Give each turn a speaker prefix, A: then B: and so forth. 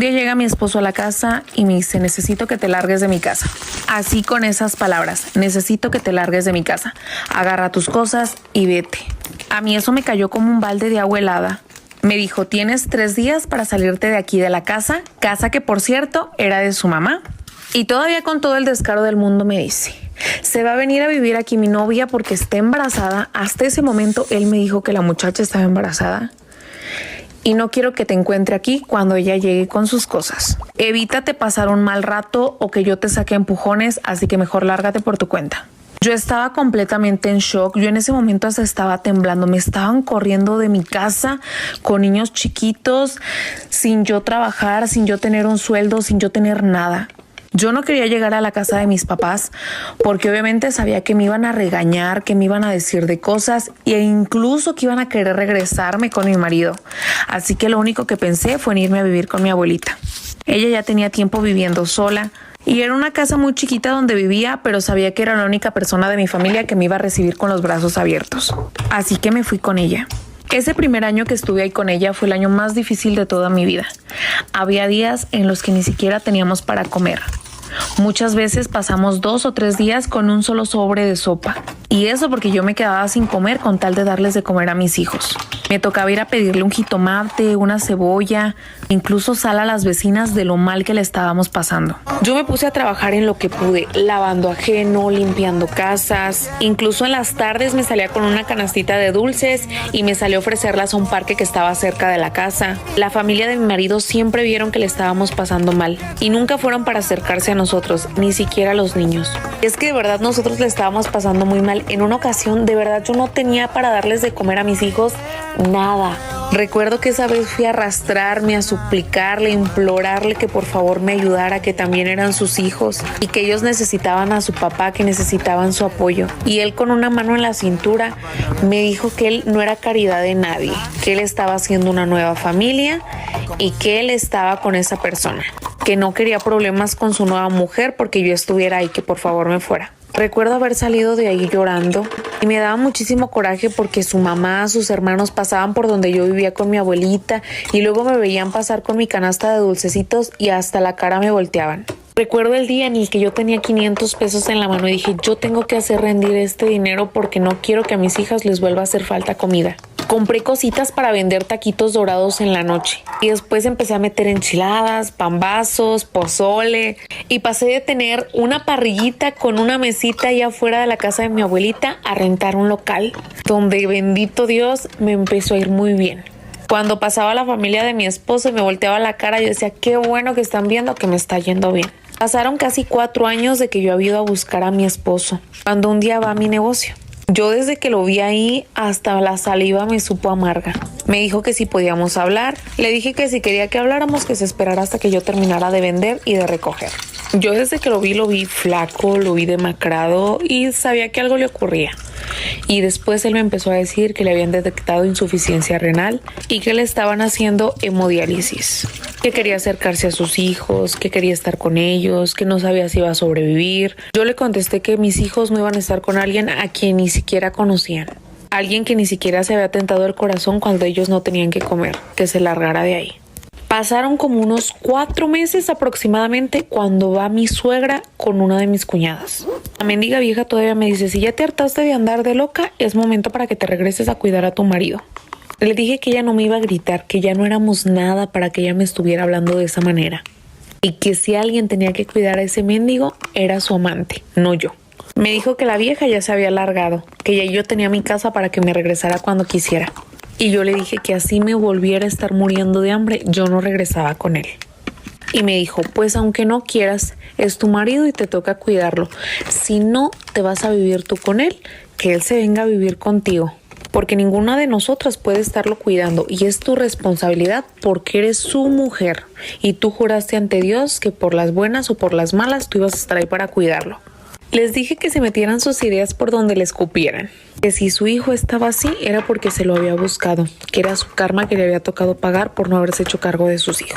A: Un día llega mi esposo a la casa y me dice, necesito que te largues de mi casa. Así con esas palabras, necesito que te largues de mi casa. Agarra tus cosas y vete. A mí eso me cayó como un balde de agua helada. Me dijo, tienes 3 días para salirte de aquí de la casa que por cierto era de su mamá. Y todavía con todo el descaro del mundo me dice, se va a venir a vivir aquí mi novia porque está embarazada. Hasta ese momento él me dijo que la muchacha estaba embarazada. Y no quiero que te encuentre aquí cuando ella llegue con sus cosas. Evítate pasar un mal rato o que yo te saque empujones, así que mejor lárgate por tu cuenta. Yo estaba completamente en shock. Yo en ese momento hasta estaba temblando. Me estaban corriendo de mi casa con niños chiquitos, sin yo trabajar, sin yo tener un sueldo, sin yo tener nada. Yo no quería llegar a la casa de mis papás porque obviamente sabía que me iban a regañar, que me iban a decir de cosas e incluso que iban a querer regresarme con mi marido. Así que lo único que pensé fue en irme a vivir con mi abuelita. Ella ya tenía tiempo viviendo sola y era una casa muy chiquita donde vivía, pero sabía que era la única persona de mi familia que me iba a recibir con los brazos abiertos. Así que me fui con ella. Ese primer año que estuve ahí con ella fue el año más difícil de toda mi vida. Había días en los que ni siquiera teníamos para comer. Muchas veces pasamos 2 o 3 días con un solo sobre de sopa. Y eso porque yo me quedaba sin comer con tal de darles de comer a mis hijos. Me tocaba ir a pedirle un jitomate, una cebolla, incluso sal a las vecinas de lo mal que le estábamos pasando. Yo me puse a trabajar en lo que pude, lavando ajeno, limpiando casas. Incluso en las tardes me salía con una canastita de dulces y me salía a ofrecerlas a un parque que estaba cerca de la casa. La familia de mi marido siempre vieron que le estábamos pasando mal y nunca fueron para acercarse a nosotros, ni siquiera a los niños. Es que de verdad nosotros le estábamos pasando muy mal. En una ocasión, de verdad, yo no tenía para darles de comer a mis hijos nada. Recuerdo que esa vez fui a arrastrarme, a suplicarle, a implorarle que por favor me ayudara, que también eran sus hijos y que ellos necesitaban a su papá, que necesitaban su apoyo. Y él con una mano en la cintura me dijo que él no era caridad de nadie, que él estaba haciendo una nueva familia y que él estaba con esa persona, que no quería problemas con su nueva mujer porque yo estuviera ahí, que por favor me fuera. Recuerdo haber salido de ahí llorando y me daba muchísimo coraje porque su mamá, sus hermanos pasaban por donde yo vivía con mi abuelita y luego me veían pasar con mi canasta de dulcecitos y hasta la cara me volteaban. Recuerdo el día en el que yo tenía 500 pesos en la mano y dije, yo tengo que hacer rendir este dinero porque no quiero que a mis hijas les vuelva a hacer falta comida. Compré cositas para vender taquitos dorados en la noche y después empecé a meter enchiladas, pambazos, pozole y pasé de tener una parrillita con una mesita allá afuera de la casa de mi abuelita a rentar un local donde, bendito Dios, me empezó a ir muy bien. Cuando pasaba la familia de mi esposo y me volteaba la cara, yo decía, qué bueno que están viendo que me está yendo bien. Pasaron casi 4 años de que yo había ido a buscar a mi esposo, cuando un día va a mi negocio. Yo desde que lo vi ahí hasta la saliva me supo amarga. Me dijo que si podíamos hablar. Le dije que si quería que habláramos que se esperara hasta que yo terminara de vender y de recoger. Yo desde que lo vi flaco, lo vi demacrado y sabía que algo le ocurría. Y después él me empezó a decir que le habían detectado insuficiencia renal y que le estaban haciendo hemodiálisis. Que quería acercarse a sus hijos, que quería estar con ellos, que no sabía si iba a sobrevivir. Yo le contesté que mis hijos no iban a estar con alguien a quien ni siquiera conocían. Alguien que ni siquiera se había tentado el corazón cuando ellos no tenían que comer, que se largara de ahí. Pasaron como unos 4 meses aproximadamente cuando va mi suegra con una de mis cuñadas. La mendiga vieja todavía me dice, si ya te hartaste de andar de loca, es momento para que te regreses a cuidar a tu marido. Le dije que ella no me iba a gritar, que ya no éramos nada para que ella me estuviera hablando de esa manera. Y que si alguien tenía que cuidar a ese mendigo, era su amante, no yo. Me dijo que la vieja ya se había largado, que ya yo tenía mi casa para que me regresara cuando quisiera. Y yo le dije que así me volviera a estar muriendo de hambre, yo no regresaba con él. Y me dijo, pues aunque no quieras, es tu marido y te toca cuidarlo. Si no, te vas a vivir tú con él, que él se venga a vivir contigo. Porque ninguna de nosotras puede estarlo cuidando y es tu responsabilidad porque eres su mujer. Y tú juraste ante Dios que por las buenas o por las malas tú ibas a estar ahí para cuidarlo. Les dije que se metieran sus ideas por donde les cupieran. Que si su hijo estaba así era porque se lo había buscado, que era su karma que le había tocado pagar por no haberse hecho cargo de sus hijos.